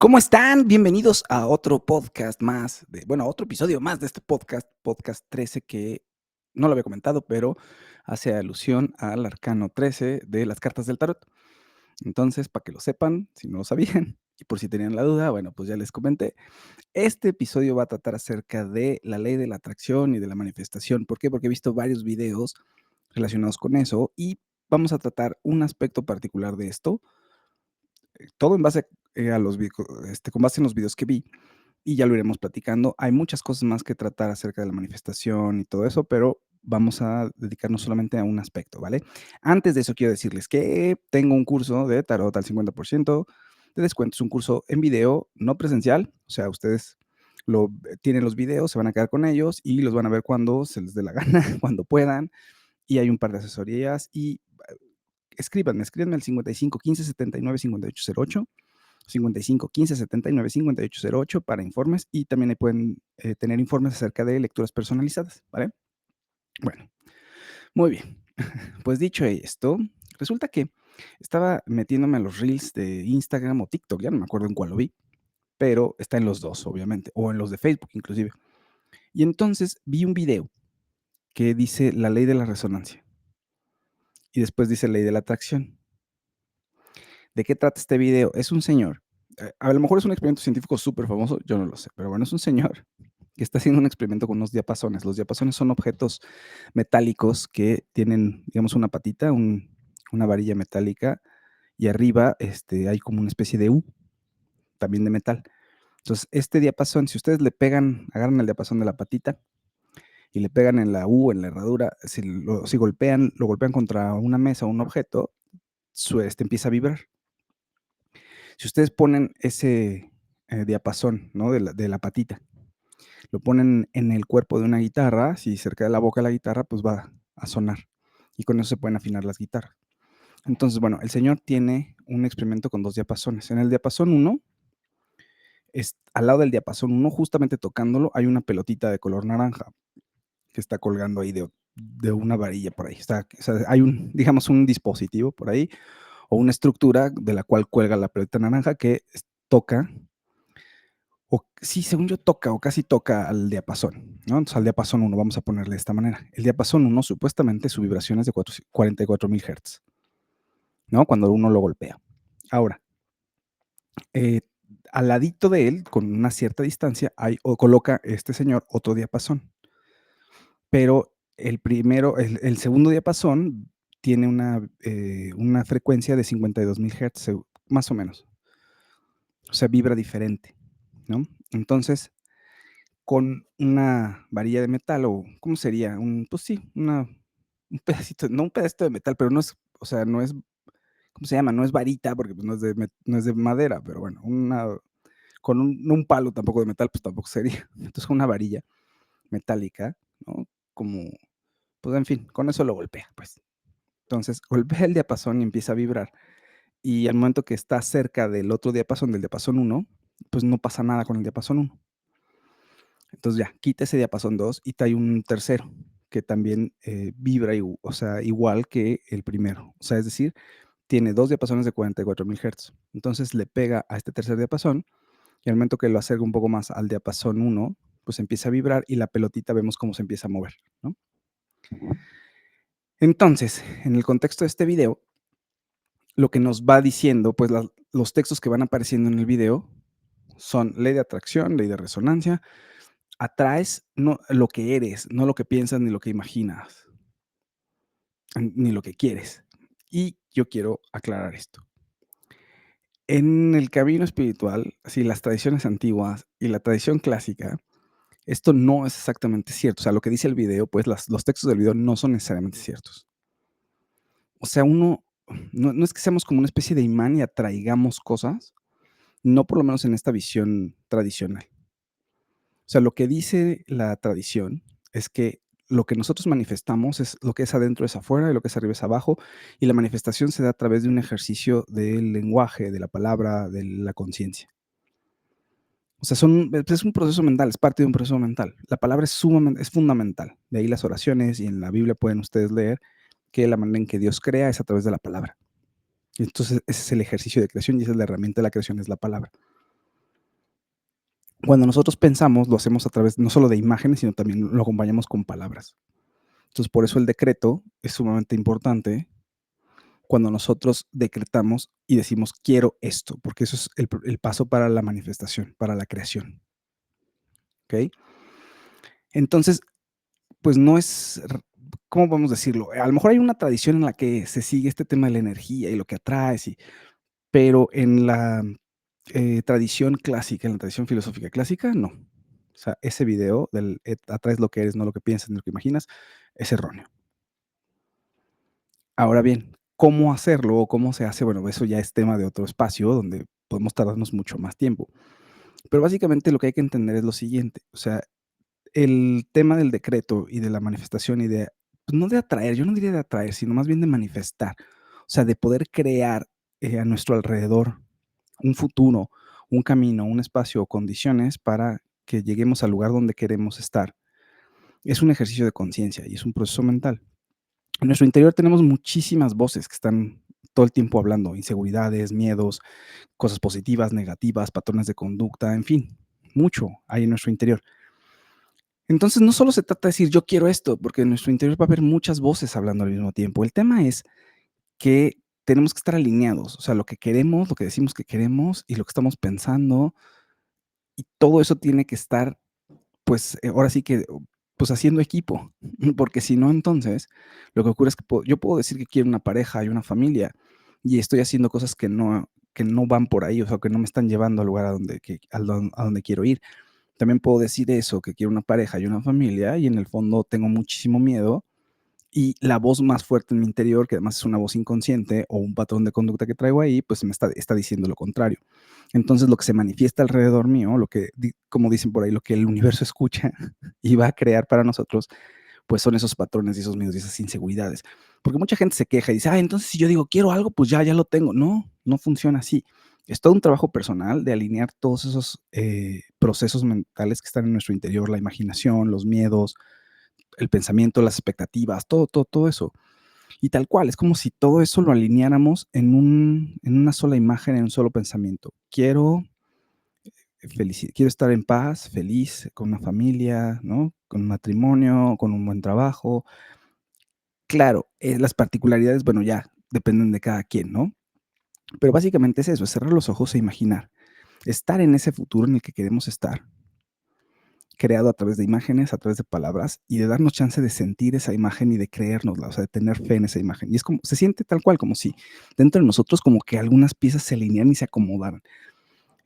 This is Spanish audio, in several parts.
¿Cómo están? Bienvenidos a otro podcast más, a otro episodio más de este podcast 13 que no lo había comentado, pero hace alusión al arcano 13 de las cartas del tarot. Entonces, para que lo sepan, si no lo sabían, y por si tenían la duda, bueno, pues ya les comenté. Este episodio va a tratar acerca de la ley de la atracción y de la manifestación. ¿Por qué? Porque he visto varios videos relacionados con eso y vamos a tratar un aspecto particular de esto, todo en base a los con base en los videos que vi y ya lo iremos platicando. Hay muchas cosas más que tratar acerca de la manifestación y todo eso, pero vamos a dedicarnos solamente a un aspecto, ¿vale? Antes de eso, quiero decirles que tengo un curso de tarot al 50% de descuento. Es un curso en video, no presencial, o sea, ustedes tienen los videos, se van a quedar con ellos y los van a ver cuando se les dé la gana, cuando puedan. Y hay un par de asesorías y escríbanme al 55 15 79 58 08. 55 15 79 58 08 para informes y también ahí pueden tener informes acerca de lecturas personalizadas, ¿vale? Bueno, muy bien. Pues dicho esto, resulta que estaba metiéndome a los reels de Instagram o TikTok, ya no me acuerdo en cuál lo vi, pero está en los dos, obviamente, o en los de Facebook inclusive. Y entonces vi un video que dice la ley de la resonancia y después dice ley de la atracción. ¿De qué trata este video? Es un señor, a lo mejor es un experimento científico súper famoso, yo no lo sé, pero bueno, es un señor que está haciendo un experimento con unos diapasones. Los diapasones son objetos metálicos que tienen, digamos, una patita, una varilla metálica, y arriba hay como una especie de U, también de metal. Entonces, este diapasón, si ustedes le pegan, agarran el diapasón de la patita y le pegan en la U, en la herradura, si golpean, lo golpean contra una mesa o un objeto, empieza a vibrar. Si ustedes ponen ese diapasón, ¿no? De la patita, lo ponen en el cuerpo de una guitarra, si cerca de la boca de la guitarra, pues va a sonar. Y con eso se pueden afinar las guitarras. Entonces, bueno, el señor tiene un experimento con dos diapasones. En el diapasón 1, al lado del diapasón 1, justamente tocándolo, hay una pelotita de color naranja que está colgando ahí de una varilla por ahí. O sea, hay digamos, un dispositivo por ahí o una estructura de la cual cuelga la pelota naranja que toca, o sí, según yo toca o casi toca al diapasón, ¿no? Entonces, al diapasón 1, vamos a ponerle de esta manera. El diapasón 1, supuestamente, su vibración es de 44,000 hertz, ¿no? Cuando uno lo golpea. Ahora, eh, al ladito de él, con una cierta distancia, coloca este señor otro diapasón. Pero el segundo diapasón tiene una frecuencia de 52,000 hertz, más o menos. O sea, vibra diferente, ¿no? Entonces, con una varilla de metal, o ¿cómo sería? Pues sí, un pedacito, no un pedacito de metal, pero no es, o sea, no es, ¿cómo se llama? No es varita, porque, pues, no es de madera, pero bueno, con no un palo tampoco de metal, pues tampoco sería. Entonces, una varilla metálica, ¿no? Como, pues, en fin, con eso lo golpea, pues. Entonces, golpea el diapasón y empieza a vibrar, y al momento que está cerca del otro diapasón, del diapasón 1, pues, no pasa nada con el diapasón 1. Entonces ya, quita ese diapasón 2 y trae un tercero que también vibra, o sea, igual que el primero. O sea, es decir, tiene dos diapasones de 44,000 hertz. Entonces le pega a este tercer diapasón y al momento que lo acerca un poco más al diapasón 1, pues empieza a vibrar y la pelotita vemos cómo se empieza a mover, ¿no? Entonces, en el contexto de este video, lo que nos va diciendo, pues los textos que van apareciendo en el video son ley de atracción, ley de resonancia. Atraes no lo que eres, no lo que piensas ni lo que imaginas, ni lo que quieres. Y yo quiero aclarar esto. En el camino espiritual, si las tradiciones antiguas y la tradición clásica, esto no es exactamente cierto. O sea, lo que dice el video, pues los textos del video no son necesariamente ciertos. O sea, no es que seamos como una especie de imán y atraigamos cosas, no por lo menos en esta visión tradicional. O sea, lo que dice la tradición es que lo que nosotros manifestamos es lo que es adentro es afuera y lo que es arriba es abajo, y la manifestación se da a través de un ejercicio del lenguaje, de la palabra, de la conciencia. O sea, es un proceso mental, es parte de un proceso mental. La palabra es fundamental. De ahí las oraciones, y en la Biblia pueden ustedes leer que la manera en que Dios crea es a través de la palabra. Entonces, ese es el ejercicio de creación y esa es la herramienta de la creación, es la palabra. Cuando nosotros pensamos, lo hacemos a través no solo de imágenes, sino también lo acompañamos con palabras. Entonces, por eso el decreto es sumamente importante cuando nosotros decretamos y decimos: "Quiero esto", porque eso es el paso para la manifestación, para la creación, ¿okey? Entonces, pues no es ¿cómo podemos decirlo? A lo mejor hay una tradición en la que se sigue este tema de la energía y lo que atraes pero en la, tradición clásica, en la tradición filosófica clásica, no. O sea, ese video del, atraes lo que eres, no lo que piensas ni lo que imaginas, es erróneo. Ahora bien, ¿cómo hacerlo o cómo se hace? Bueno, eso ya es tema de otro espacio donde podemos tardarnos mucho más tiempo. Pero básicamente lo que hay que entender es lo siguiente, o sea, el tema del decreto y de la manifestación y de, pues, no de atraer, yo no diría de atraer, sino más bien de manifestar, o sea, de poder crear, a nuestro alrededor un futuro, un camino, un espacio o condiciones para que lleguemos al lugar donde queremos estar. Es un ejercicio de conciencia y es un proceso mental. En nuestro interior tenemos muchísimas voces que están todo el tiempo hablando, inseguridades, miedos, cosas positivas, negativas, patrones de conducta, en fin, mucho hay en nuestro interior. Entonces, no solo se trata de decir yo quiero esto, porque en nuestro interior va a haber muchas voces hablando al mismo tiempo. El tema es que tenemos que estar alineados, o sea, lo que queremos, lo que decimos que queremos y lo que estamos pensando, y todo eso tiene que estar, pues, ahora sí que, pues, haciendo equipo, porque si no, entonces, lo que ocurre es que yo puedo decir que quiero una pareja y una familia, y estoy haciendo cosas que no van por ahí, o sea, que no me están llevando al lugar a donde quiero ir. También puedo decir eso, que quiero una pareja y una familia, y en el fondo tengo muchísimo miedo, y la voz más fuerte en mi interior, que además es una voz inconsciente o un patrón de conducta que traigo ahí, pues me está diciendo lo contrario. Entonces, lo que se manifiesta alrededor mío, lo que, como dicen por ahí, lo que el universo escucha y va a crear para nosotros, pues son esos patrones y esos miedos y esas inseguridades. Porque mucha gente se queja y dice, ah, entonces si yo digo quiero algo, pues ya lo tengo. No, no funciona así. Es todo un trabajo personal de alinear todos esos procesos mentales que están en nuestro interior, la imaginación, los miedos, el pensamiento, las expectativas, todo eso. Y tal cual, es como si todo eso lo alineáramos en una sola imagen, en un solo pensamiento. Quiero estar en paz, feliz, con una familia, ¿no? Con un matrimonio, con un buen trabajo. Claro, las particularidades, bueno, ya dependen de cada quien, ¿no? Pero básicamente es eso, es cerrar los ojos e imaginar. Estar en ese futuro en el que queremos estar, creado a través de imágenes, a través de palabras, y de darnos chance de sentir esa imagen y de creérnosla, o sea, de tener fe en esa imagen. Y es como se siente tal cual, como si dentro de nosotros como que algunas piezas se alinearan y se acomodaran.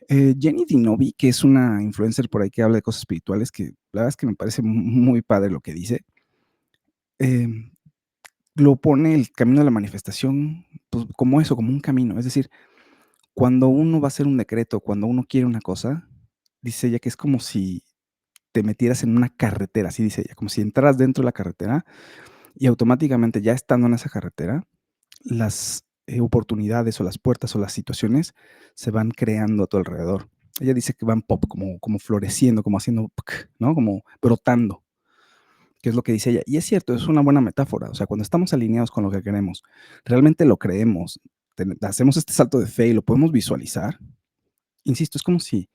Jenny Dinovi, que es una influencer por ahí que habla de cosas espirituales, que la verdad es que me parece muy padre lo que dice, em, lo pone el camino de la manifestación, pues, como eso, como un camino. Es decir, cuando uno va a hacer un decreto, cuando uno quiere una cosa, dice ella que es como si te metieras en una carretera, así dice ella, como si entraras dentro de la carretera y automáticamente ya estando en esa carretera, las, oportunidades o las puertas o las situaciones se van creando a tu alrededor. Ella dice que van pop, como floreciendo, como haciendo, ¿no? Como brotando, que es lo que dice ella. Y es cierto, es una buena metáfora. O sea, cuando estamos alineados con lo que queremos, realmente lo creemos, hacemos este salto de fe y lo podemos visualizar. Insisto, es como si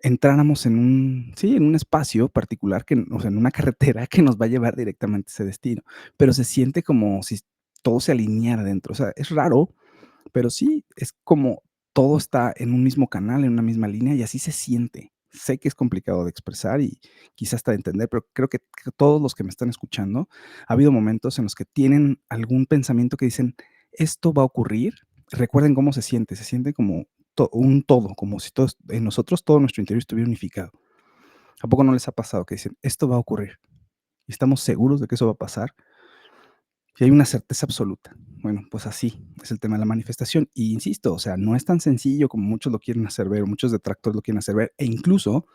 entráramos en sí, en un espacio particular o sea, en una carretera que nos va a llevar directamente a ese destino, pero se siente como si todo se alineara dentro. O sea, es raro, pero sí, es como todo está en un mismo canal, en una misma línea, y así se siente. Sé que es complicado de expresar y quizás hasta de entender, pero creo que todos los que me están escuchando, ha habido momentos en los que tienen algún pensamiento que dicen: "Esto va a ocurrir". Recuerden cómo se siente como un todo, como si todos en nosotros, todo nuestro interior estuviera unificado. ¿A poco no les ha pasado que dicen: "Esto va a ocurrir"? Y estamos seguros de que eso va a pasar, y hay una certeza absoluta. Bueno, pues así es el tema de la manifestación. Y insisto, o sea, no es tan sencillo como muchos lo quieren hacer ver, o muchos detractores lo quieren hacer ver, e incluso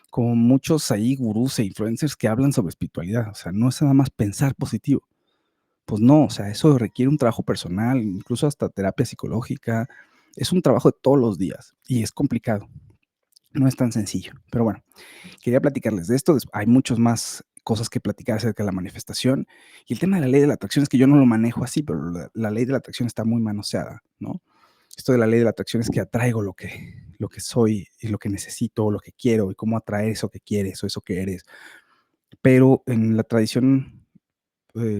como muchos ahí gurús e influencers que hablan sobre espiritualidad. O sea, no es nada más pensar positivo. Pues no, o sea, eso requiere un trabajo personal, incluso hasta terapia psicológica. Es un trabajo de todos los días y es complicado. No es tan sencillo. Pero bueno, quería platicarles de esto. Hay muchos más cosas que platicar acerca de la manifestación. Y el tema de la ley de la atracción es que yo no lo manejo así, pero la ley de la atracción está muy manoseada, ¿no? Esto de la ley de la atracción es que atraigo lo que soy y lo que necesito, lo que quiero y cómo atraer eso que quieres o eso que eres. Pero en la tradición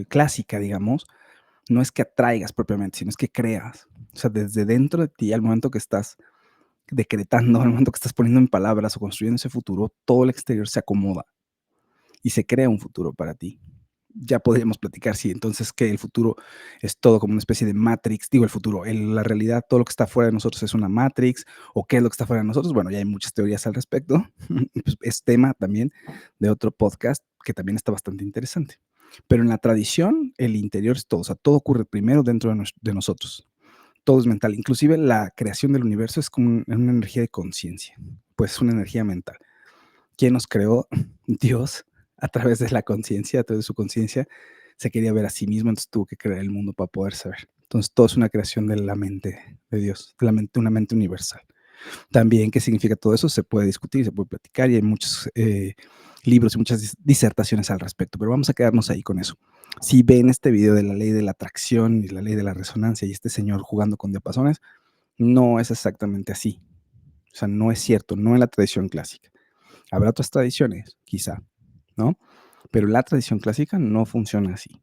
clásica, digamos, no es que atraigas propiamente, sino es que creas. O sea, desde dentro de ti, al momento que estás decretando, al momento que estás poniendo en palabras o construyendo ese futuro, todo el exterior se acomoda y se crea un futuro para ti. Ya podríamos platicar si entonces que el futuro es todo como una especie de Matrix, digo el futuro, la realidad, todo lo que está fuera de nosotros es una Matrix, o qué es lo que está fuera de nosotros. Bueno, ya hay muchas teorías al respecto. Pues es tema también de otro podcast que también está bastante interesante. Pero en la tradición, el interior es todo, o sea, todo ocurre primero dentro de nosotros. Todo es mental. Inclusive la creación del universo es como una energía de conciencia, pues es una energía mental. ¿Quién nos creó? Dios, a través de la conciencia, a través de su conciencia, se quería ver a sí mismo, entonces tuvo que crear el mundo para poder saber. Entonces, todo es una creación de la mente de Dios, de la mente, una mente universal. También, ¿qué significa todo eso? Se puede discutir, se puede platicar y hay muchos libros y muchas disertaciones al respecto, pero vamos a quedarnos ahí con eso. Si ven este video de la ley de la atracción y la ley de la resonancia y este señor jugando con diapasones, no es exactamente así. O sea, no es cierto, no en la tradición clásica. Habrá otras tradiciones, quizá, ¿no? Pero la tradición clásica no funciona así.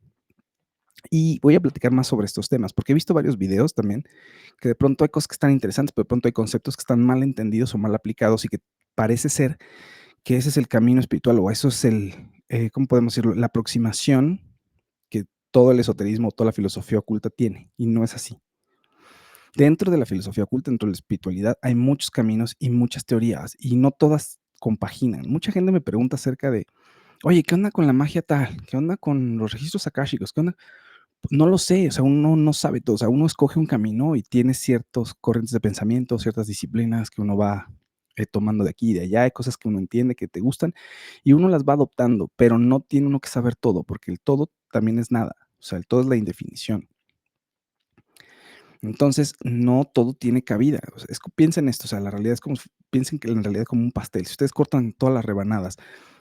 Y voy a platicar más sobre estos temas, porque he visto varios videos también, que de pronto hay cosas que están interesantes, pero de pronto hay conceptos que están mal entendidos o mal aplicados y que parece ser que ese es el camino espiritual o eso es ¿cómo podemos decirlo? La aproximación que todo el esoterismo, toda la filosofía oculta tiene, y no es así. Dentro de la filosofía oculta, dentro de la espiritualidad, hay muchos caminos y muchas teorías, y no todas compaginan. Mucha gente me pregunta acerca de, oye, ¿qué onda con la magia tal? ¿Qué onda con los registros akáshicos? ¿Qué onda? No lo sé, o sea, uno no sabe todo, o sea, uno escoge un camino y tiene ciertos corrientes de pensamiento, ciertas disciplinas que uno va tomando de aquí y de allá, hay cosas que uno entiende que te gustan y uno las va adoptando, pero no tiene uno que saber todo, porque el todo también es nada, o sea, el todo es la indefinición. Entonces, no todo tiene cabida. O sea, piensen esto, o sea, la realidad es como, piensen que la realidad es como un pastel. Si ustedes cortan todas las rebanadas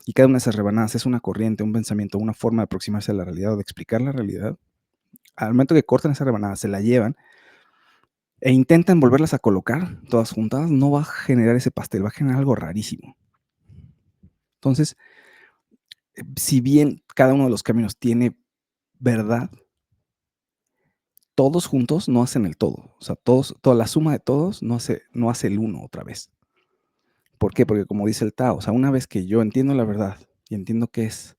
y cada una de esas rebanadas es una corriente, un pensamiento, una forma de aproximarse a la realidad o de explicar la realidad, al momento que cortan esa rebanada, se la llevan e intentan volverlas a colocar todas juntas, no va a generar ese pastel, va a generar algo rarísimo. Entonces, si bien cada uno de los caminos tiene verdad, todos juntos no hacen el todo. O sea, toda la suma de todos no hace el uno otra vez. ¿Por qué? Porque como dice el Tao, o sea, una vez que yo entiendo la verdad y entiendo qué es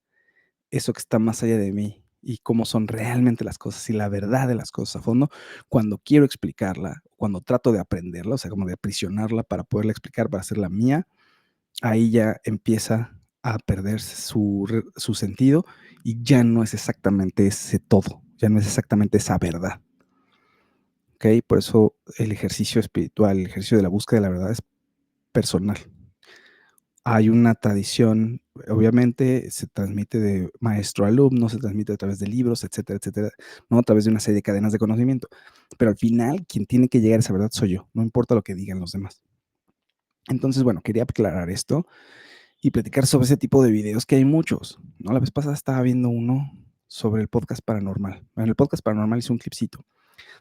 eso que está más allá de mí y cómo son realmente las cosas y la verdad de las cosas a fondo, cuando quiero explicarla, cuando trato de aprenderla, o sea, como de aprisionarla para poderla explicar, para hacerla mía, ahí ya empieza a perderse su sentido y ya no es exactamente ese todo, ya no es exactamente esa verdad. ¿Ok? Por eso el ejercicio espiritual, el ejercicio de la búsqueda de la verdad es personal. Hay una tradición, obviamente se transmite de maestro a alumno, se transmite a través de libros, etcétera, etcétera, ¿no? A través de una serie de cadenas de conocimiento. Pero al final, quien tiene que llegar a esa verdad soy yo, no importa lo que digan los demás. Entonces, bueno, quería aclarar esto y platicar sobre ese tipo de videos que hay muchos, ¿no? La vez pasada estaba viendo uno sobre el podcast paranormal. En el podcast paranormal hice un clipcito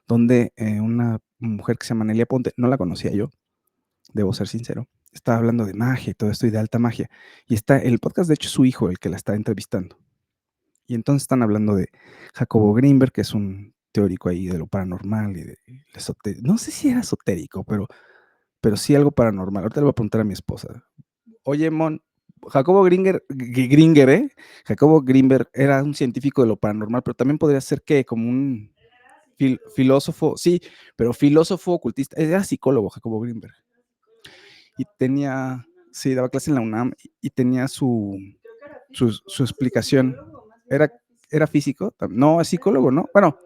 donde una mujer que se llama Nelia Ponte, no la conocía yo, debo ser sincero, estaba hablando de magia y todo esto y de alta magia. Y está en el podcast, de hecho, su hijo el que la está entrevistando. Y entonces están hablando de Jacobo Greenberg, que es un teórico ahí de lo paranormal y de no sé si era esotérico, pero sí algo paranormal. Ahorita le voy a preguntar a mi esposa. Oye, Mon, Jacobo Gringer, ¿eh? Jacobo Greenberg era un científico de lo paranormal, pero también podría ser que como un filósofo, sí, pero filósofo ocultista. Era psicólogo, Jacobo Greenberg. Y tenía, sí, daba clase en la UNAM y tenía su explicación. Era físico, no, es psicólogo, ¿no? Bueno,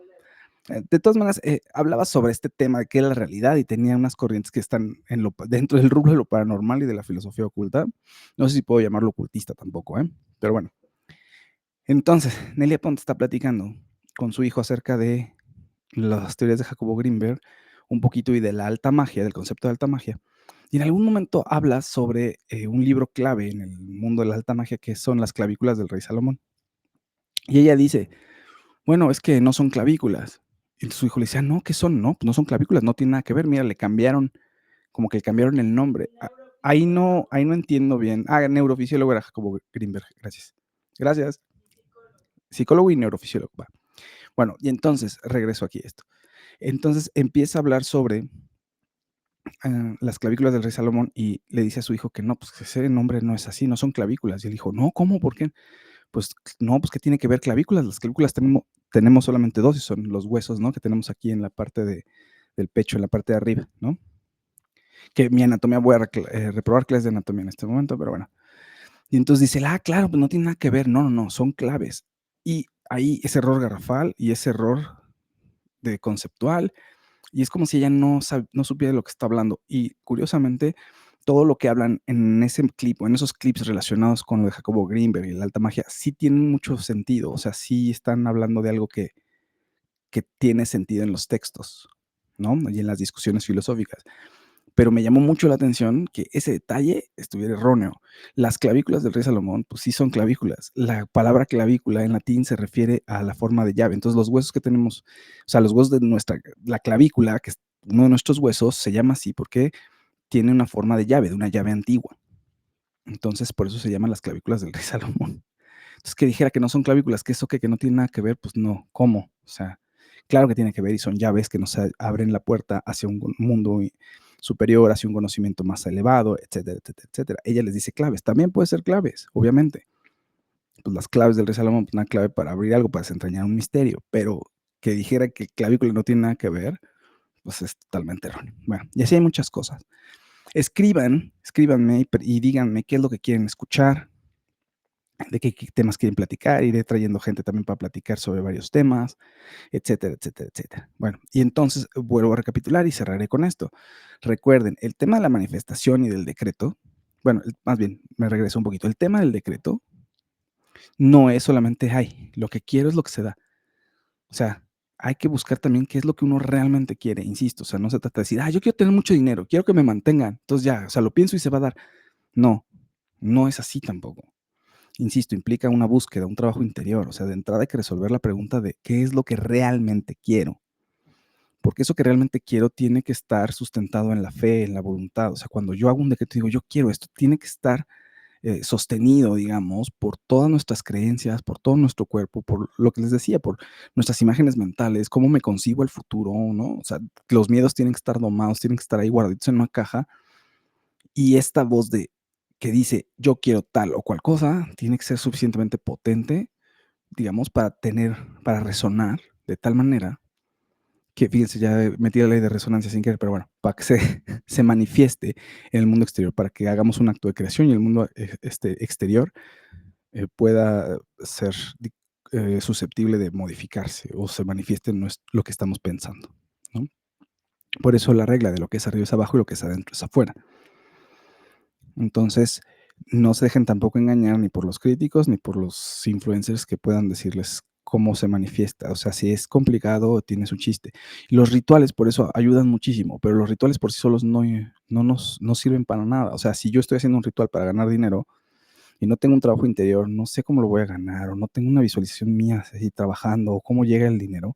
de todas maneras, hablaba sobre este tema de qué es la realidad y tenía unas corrientes que están dentro del rubro de lo paranormal y de la filosofía oculta. No sé si puedo llamarlo ocultista tampoco, ¿eh? Pero bueno. Entonces, Nelia Ponte está platicando con su hijo acerca de las teorías de Jacobo Greenberg, un poquito y de la alta magia, del concepto de alta magia. Y en algún momento habla sobre un libro clave en el mundo de la alta magia que son las clavículas del rey Salomón. Y ella dice, bueno, es que no son clavículas. Y su hijo le decía, no, ¿qué son? No, pues no son clavículas, no tiene nada que ver. Mira, le cambiaron como que cambiaron el nombre. Ahí no entiendo bien. Neurofisiólogo era Jacobo Greenberg, gracias. Gracias. Psicólogo y neurofisiólogo, va. Bueno, y entonces, regreso aquí a esto. Entonces, empieza a hablar sobre, las clavículas del rey Salomón y le dice a su hijo que no, pues, que ese nombre no es así, no son clavículas. Y él dijo: "No, ¿cómo? ¿Por qué?". Pues, no, pues, ¿qué tiene que ver clavículas? Las clavículas tenemos solamente 2 y son los huesos, ¿no?, que tenemos aquí en la parte del pecho, en la parte de arriba, ¿no? Que mi anatomía voy a reprobar clases de anatomía en este momento, pero bueno. Y entonces dice él: "Ah, claro, pues no tiene nada que ver". No, no, no, son claves. Y ahí ese error garrafal y ese error de conceptual, y es como si ella no supiera de lo que está hablando. Y curiosamente, todo lo que hablan en ese clip, o en esos clips relacionados con lo de Jacobo Greenberg y la alta magia, sí tienen mucho sentido. O sea, sí están hablando de algo que tiene sentido en los textos, ¿no? Y en las discusiones filosóficas. Pero me llamó mucho la atención que ese detalle estuviera erróneo. Las clavículas del rey Salomón, pues sí son clavículas. La palabra clavícula en latín se refiere a la forma de llave. Entonces, los huesos que tenemos, o sea, los huesos de la clavícula, que es uno de nuestros huesos, se llama así porque tiene una forma de llave, de una llave antigua. Entonces, por eso se llaman las clavículas del rey Salomón. Entonces, que dijera que no son clavículas, que eso que no tiene nada que ver, pues no, ¿cómo? O sea, claro que tiene que ver y son llaves que nos abren la puerta hacia un mundo superior, hacia un conocimiento más elevado, etcétera, etcétera, etcétera. Ella les dice claves, también puede ser claves, obviamente. Pues las claves del rey Salomón, pues una clave para abrir algo, para desentrañar un misterio, pero que dijera que clavícula no tiene nada que ver, pues es totalmente erróneo. Bueno, y así hay muchas cosas. Escríbanme y díganme qué es lo que quieren escuchar, de qué temas quieren platicar, iré trayendo gente también para platicar sobre varios temas, etcétera, etcétera, etcétera. Bueno, y entonces vuelvo a recapitular y cerraré con esto. Recuerden, el tema de la manifestación y del decreto, bueno, más bien, me regreso un poquito. El tema del decreto no es solamente, ay, lo que quiero es lo que se da. O sea, hay que buscar también qué es lo que uno realmente quiere, insisto. O sea, no se trata de decir, yo quiero tener mucho dinero, quiero que me mantengan. Entonces ya, o sea, lo pienso y se va a dar. No, no es así tampoco. Insisto, implica una búsqueda, un trabajo interior. O sea, de entrada hay que resolver la pregunta de qué es lo que realmente quiero. Porque eso que realmente quiero tiene que estar sustentado en la fe, en la voluntad. O sea, cuando yo hago un decreto y digo, yo quiero esto, tiene que estar sostenido, digamos, por todas nuestras creencias, por todo nuestro cuerpo, por lo que les decía, por nuestras imágenes mentales, cómo me concibo el futuro, ¿no? O sea, los miedos tienen que estar domados, tienen que estar ahí guardaditos en una caja. Y esta voz que dice, yo quiero tal o cual cosa, tiene que ser suficientemente potente, digamos, para resonar de tal manera que, fíjense, ya metí la ley de resonancia sin querer, pero bueno, para que se manifieste en el mundo exterior, para que hagamos un acto de creación y el mundo exterior pueda ser susceptible de modificarse o se manifieste en lo que estamos pensando, ¿no? Por eso la regla de lo que es arriba es abajo y lo que es adentro es afuera. Entonces, no se dejen tampoco engañar ni por los críticos ni por los influencers que puedan decirles cómo se manifiesta. O sea, si es complicado, tiene su chiste. Los rituales, por eso, ayudan muchísimo, pero los rituales por sí solos no sirven para nada. O sea, si yo estoy haciendo un ritual para ganar dinero y no tengo un trabajo interior, no sé cómo lo voy a ganar, o no tengo una visualización mía así trabajando, o cómo llega el dinero,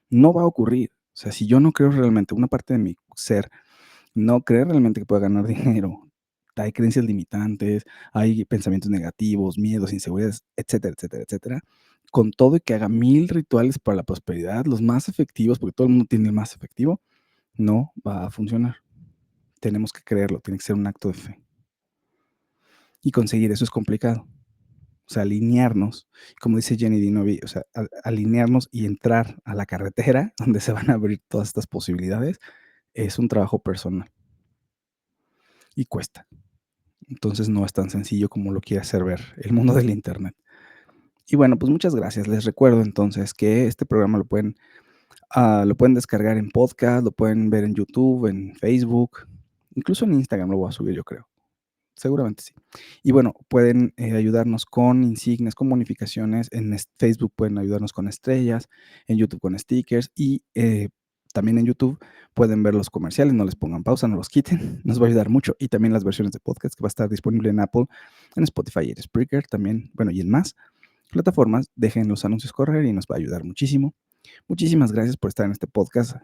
no va a ocurrir. O sea, si yo no creo realmente, una parte de mi ser no cree realmente que pueda ganar dinero. Hay creencias limitantes, hay pensamientos negativos, miedos, inseguridades, etcétera, etcétera, etcétera. Con todo y que haga 1000 rituales para la prosperidad, los más efectivos, porque todo el mundo tiene el más efectivo, no va a funcionar. Tenemos que creerlo, tiene que ser un acto de fe. Y conseguir eso es complicado. O sea, alinearnos, como dice Jenny Dinovi, o sea, alinearnos y entrar a la carretera donde se van a abrir todas estas posibilidades, es un trabajo personal y cuesta. Entonces no es tan sencillo como lo quiere hacer ver el mundo del Internet. Y bueno, pues muchas gracias. Les recuerdo entonces que este programa lo pueden descargar en podcast, lo pueden ver en YouTube, en Facebook, incluso en Instagram lo voy a subir, yo creo. Seguramente sí. Y bueno, pueden ayudarnos con insignias, con bonificaciones. En Facebook pueden ayudarnos con estrellas, en YouTube con stickers y también en YouTube pueden ver los comerciales, no les pongan pausa, no los quiten, nos va a ayudar mucho. Y también las versiones de podcast que va a estar disponible en Apple, en Spotify y en Spreaker también, bueno, y en más plataformas. Dejen los anuncios correr y nos va a ayudar muchísimo. Muchísimas gracias por estar en este podcast,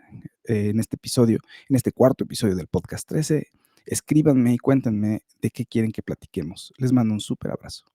en este episodio, en este cuarto episodio del podcast 13. Escríbanme y cuéntenme de qué quieren que platiquemos. Les mando un súper abrazo.